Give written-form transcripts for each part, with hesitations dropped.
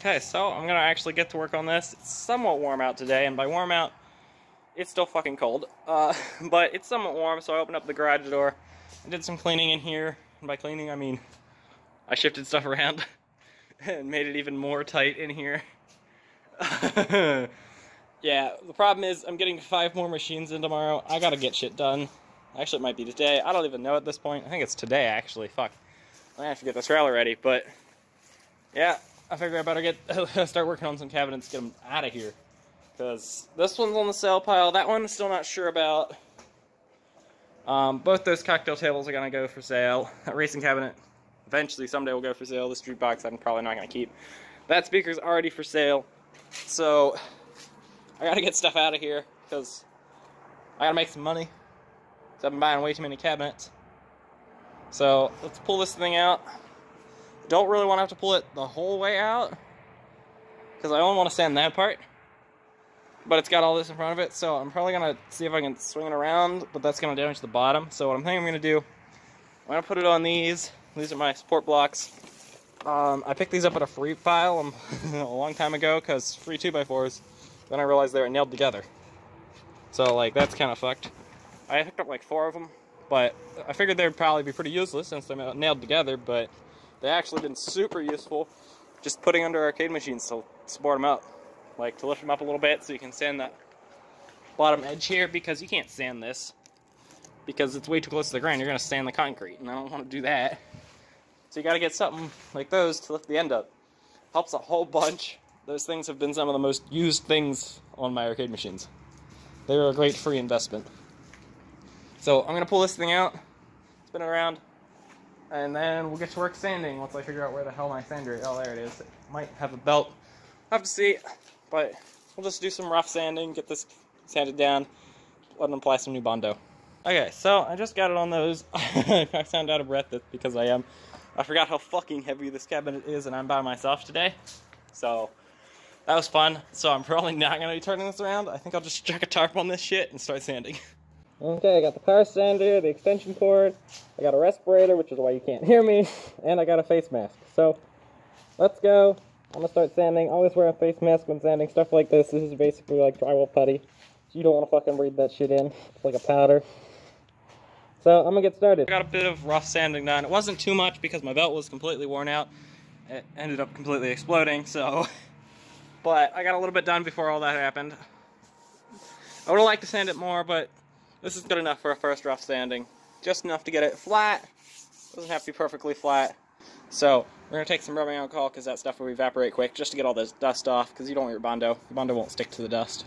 Okay, so I'm gonna actually get to work on this. It's somewhat warm out today, and by warm out, it's still fucking cold. But it's somewhat warm, so I opened up the garage door. I did some cleaning in here, and by cleaning I mean I shifted stuff around and made it even more tight in here. Yeah, the problem is I'm getting 5 more machines in tomorrow. I gotta get shit done. Actually, it might be today. I don't even know at this point. I think it's today, actually. Fuck. I'm gonna have to get this trailer ready, but yeah, I figure I better start working on some cabinets, get them out of here. Because this one's on the sale pile. That one I'm still not sure about. Both those cocktail tables are gonna go for sale. That racing cabinet eventually someday will go for sale. The street box I'm probably not gonna keep. That speaker's already for sale. So I gotta get stuff out of here because I gotta make some money. Because I've been buying way too many cabinets. So let's pull this thing out. Don't really want to have to pull it the whole way out because I only want to sand that part. But it's got all this in front of it, so I'm probably gonna see if I can swing it around, but that's gonna damage the bottom. So what I'm thinking I'm gonna do, I'm gonna put it on these. These are my support blocks. I picked these up at a free pile a long time ago because free 2x4s. Then I realized they were nailed together. So like that's kind of fucked. I picked up like 4 of them, but I figured they'd probably be pretty useless since they're nailed together. But they actually been super useful, just putting under arcade machines to support them up, like to lift them up a little bit so you can sand that bottom edge here because you can't sand this because it's way too close to the ground. You're gonna sand the concrete, and I don't want to do that. So you got to get something like those to lift the end up. Helps a whole bunch. Those things have been some of the most used things on my arcade machines. They're a great free investment. So I'm going to pull this thing out, spin it around, and then we'll get to work sanding once I figure out where the hell my sander is. Oh, there it is. It might have a belt. I'll have to see, but we'll just do some rough sanding, get this sanded down, let them apply some new Bondo. Okay, so I just got it on those. I sound out of breath because I am. I forgot how fucking heavy this cabinet is, and I'm by myself today. So that was fun. So I'm probably not going to be turning this around. I think I'll just chuck a tarp on this shit and start sanding. Okay, I got the power sander, the extension cord, I got a respirator, which is why you can't hear me, and I got a face mask. So let's go. I'm going to start sanding. Always wear a face mask when sanding stuff like this. This is basically like drywall putty. So you don't want to fucking breathe that shit in. It's like a powder. So I'm gonna get started. I got a bit of rough sanding done. It wasn't too much because my belt was completely worn out. It ended up completely exploding, so. But I got a little bit done before all that happened. I would have liked to sand it more, but this is good enough for a first rough sanding. Just enough to get it flat. Doesn't have to be perfectly flat. So we're gonna take some rubbing alcohol because that stuff will evaporate quick, just to get all this dust off, because you don't want your Bondo. Your Bondo won't stick to the dust.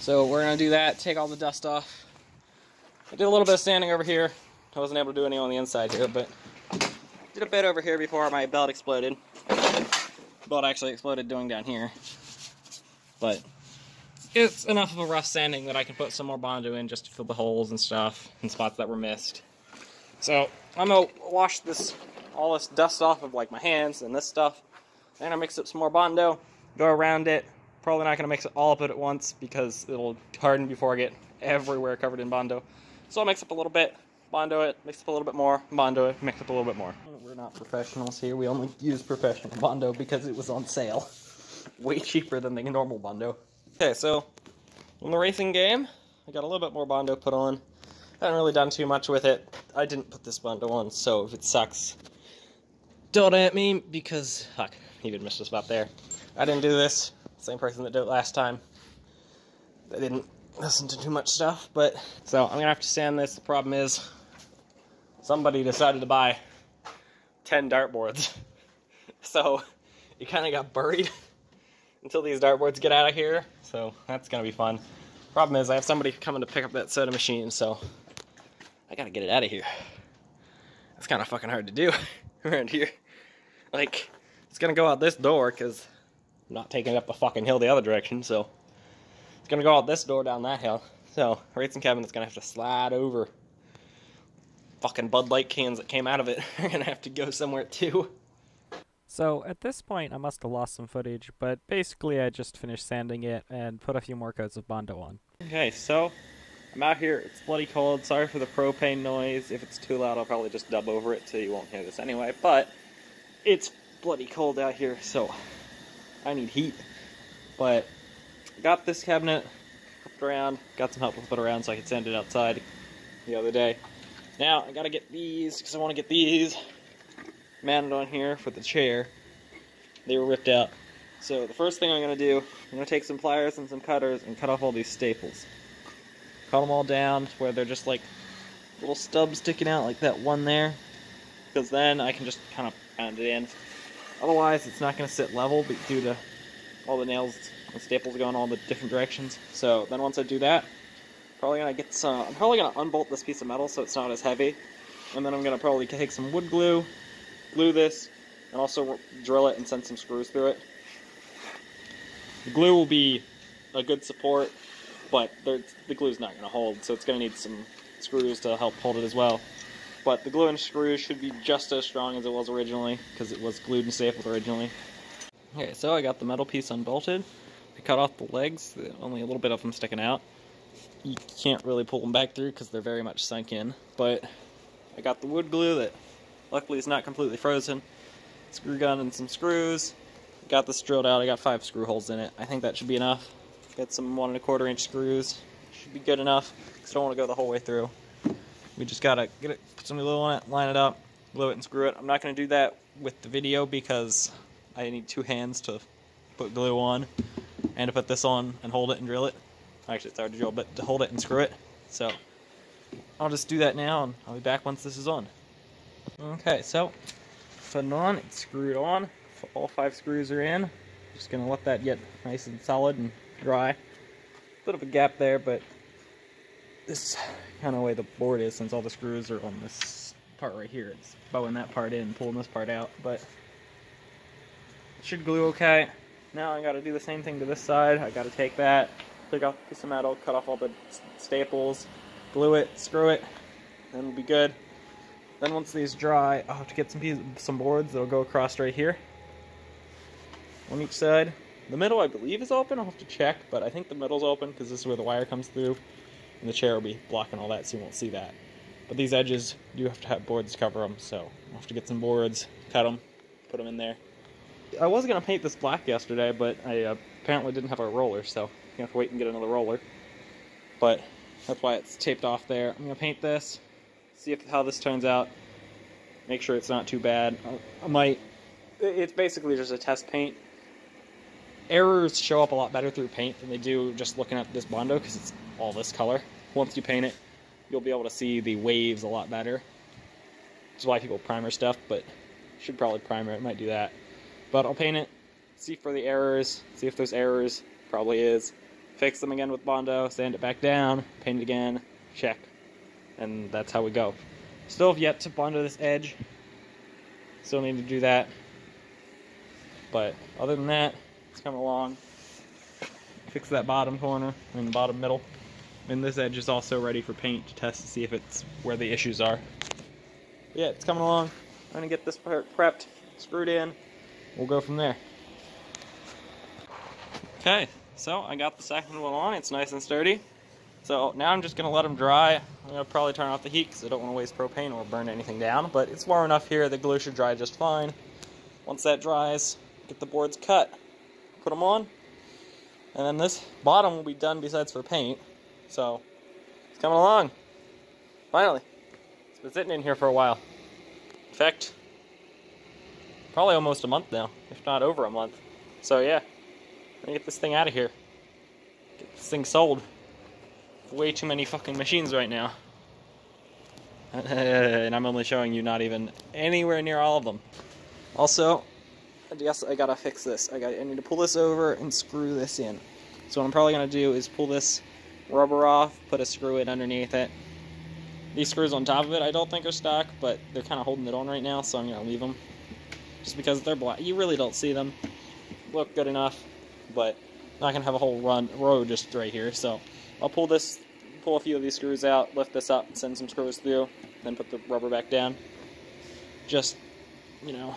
So we're gonna do that, take all the dust off. I did a little bit of sanding over here. I wasn't able to do any on the inside here, but did a bit over here before my belt exploded. Belt actually exploded going down here. But it's enough of a rough sanding that I can put some more Bondo in just to fill the holes and stuff and spots that were missed. So I'm gonna wash all this dust off of like my hands and this stuff. Then I mix up some more Bondo, go around it. Probably not gonna mix it all up at once because it'll harden before I get everywhere covered in Bondo. So I'll mix up a little bit, Bondo it, mix up a little bit more, Bondo it, mix up a little bit more. We're not professionals here. We only use professional Bondo because it was on sale. Way cheaper than the normal Bondo. Okay, so in the racing game, I got a little bit more Bondo put on. Haven't really done too much with it. I didn't put this Bondo on, so if it sucks, don't at me because, fuck, even missed a spot there. I didn't do this. Same person that did it last time. They didn't listen to too much stuff, but so I'm gonna have to sand this. The problem is somebody decided to buy 10 dartboards, so it kind of got buried until these dartboards get out of here. So that's gonna be fun. Problem is I have somebody coming to pick up that soda machine, so I gotta get it out of here. It's kind of fucking hard to do around here. Like it's gonna go out this door because I'm not taking it up a fucking hill the other direction, so it's gonna go out this door down that hill. So racing cabinet's gonna have to slide over. Fucking Bud Light cans that came out of it are gonna have to go somewhere too. So at this point I must have lost some footage, but basically I just finished sanding it and put a few more coats of Bondo on. Okay, so I'm out here, it's bloody cold. Sorry for the propane noise. If it's too loud I'll probably just dub over it so you won't hear this anyway, but it's bloody cold out here, so I need heat. But I got this cabinet flipped around, got some help with it around so I could sand it outside the other day. Now I gotta get these, because I want to get these mounted on here for the chair. They were ripped out. So the first thing I'm going to do, I'm going to take some pliers and some cutters and cut off all these staples. Cut them all down to where they're just like little stubs sticking out like that one there. Because then I can just kind of pound it in. Otherwise it's not going to sit level due to all the nails and staples going all the different directions. So then once I do that, I'm probably going to unbolt this piece of metal so it's not as heavy. And then I'm going to probably take some wood glue, glue this, and also drill it and send some screws through it. The glue will be a good support, but the glue's not going to hold, so it's going to need some screws to help hold it as well. But the glue and screws should be just as strong as it was originally, because it was glued and stapled originally. Okay, so I got the metal piece unbolted. I cut off the legs, only a little bit of them sticking out. You can't really pull them back through because they're very much sunk in, but I got the wood glue that luckily is not completely frozen. Screw gun and some screws. Got this drilled out. I got 5 screw holes in it. I think that should be enough. Get some 1 1/4 inch screws. Should be good enough because I don't want to go the whole way through. We just gotta get it, put some glue on it, line it up, glue it, and screw it. I'm not gonna do that with the video because I need 2 hands to put glue on and to put this on and hold it and drill it. Actually, it's hard to drill, but to hold it and screw it. So I'll just do that now, and I'll be back once this is on. Okay, so putting it on, it's screwed on. All 5 screws are in. Just gonna let that get nice and solid and dry. Bit of a gap there, but this kind of way the board is, since all the screws are on this part right here. It's bowing that part in, pulling this part out, but it should glue okay. Now I gotta do the same thing to this side. I gotta take that, pick off a piece of metal, cut off all the staples, glue it, screw it, then we'll be good. Then once these dry, I'll have to get some boards that'll go across right here on each side. The middle, I believe, is open. I'll have to check, but I think the middle's open because this is where the wire comes through, and the chair will be blocking all that, so you won't see that. But these edges do have to have boards to cover them, so I'll have to get some boards, cut them, put them in there. I was going to paint this black yesterday, but I apparently didn't have a roller, so I'm going to have to wait and get another roller. But that's why it's taped off there. I'm going to paint this, see how this turns out, make sure it's not too bad. It's basically just a test paint. Errors show up a lot better through paint than they do just looking at this Bondo because it's all this color. Once you paint it, you'll be able to see the waves a lot better. That's why people primer stuff, but should probably primer it, might do that. But I'll paint it, see for the errors, see if there's errors, probably is. Fix them again with Bondo, sand it back down, paint it again, check. And that's how we go. Still have yet to Bondo this edge. Still need to do that. But other than that, it's coming along. Fix that bottom corner, and the bottom middle. And this edge is also ready for paint to test to see if it's where the issues are. But yeah, it's coming along. I'm gonna get this part prepped, screwed in. We'll go from there. Okay, so I got the second one on. It's nice and sturdy. So now I'm just gonna let them dry. I'm gonna probably turn off the heat because I don't want to waste propane or burn anything down. But it's warm enough here. The glue should dry just fine. Once that dries, get the boards cut. Put them on, and then this bottom will be done besides for paint. So it's coming along. Finally, it's been sitting in here for a while. In fact, probably almost a month now, if not over a month. So yeah, I'm gonna get this thing out of here. Get this thing sold. Way too many fucking machines right now, and I'm only showing you not even anywhere near all of them. Also, I guess I gotta fix this. I need to pull this over and screw this in. So what I'm probably gonna do is pull this rubber off, put a screw in underneath it. These screws on top of it I don't think are stock, but they're kind of holding it on right now, so I'm gonna leave them. Just because they're black. You really don't see them. Look good enough, but I'm not gonna have a whole row just right here. So I'll pull a few of these screws out, lift this up, send some screws through, then put the rubber back down. Just, you know,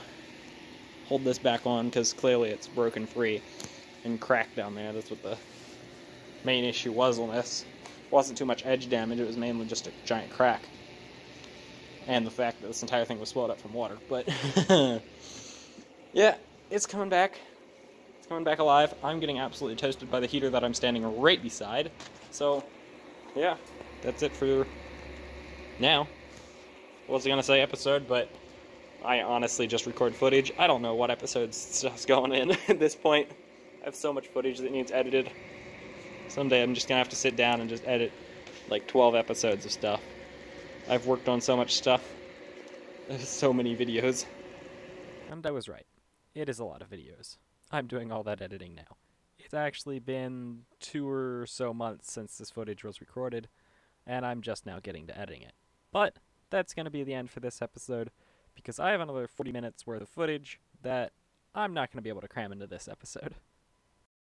hold this back on because clearly it's broken free and cracked down there. That's what the main issue was on this. It wasn't too much edge damage, it was mainly just a giant crack. And the fact that this entire thing was swelled up from water. But Yeah, it's coming back. It's coming back alive. I'm getting absolutely toasted by the heater that I'm standing right beside. So, yeah, that's it for now. I wasn't gonna say episode, but I honestly just record footage. I don't know what episode stuff's going in at this point. I have so much footage that needs edited. Someday I'm just gonna have to sit down and just edit like 12 episodes of stuff. I've worked on so much stuff. There's so many videos. And I was right. It is a lot of videos. I'm doing all that editing now. It's actually been 2 or so months since this footage was recorded, and I'm just now getting to editing it. But that's going to be the end for this episode, because I have another 40 minutes worth of footage that I'm not going to be able to cram into this episode.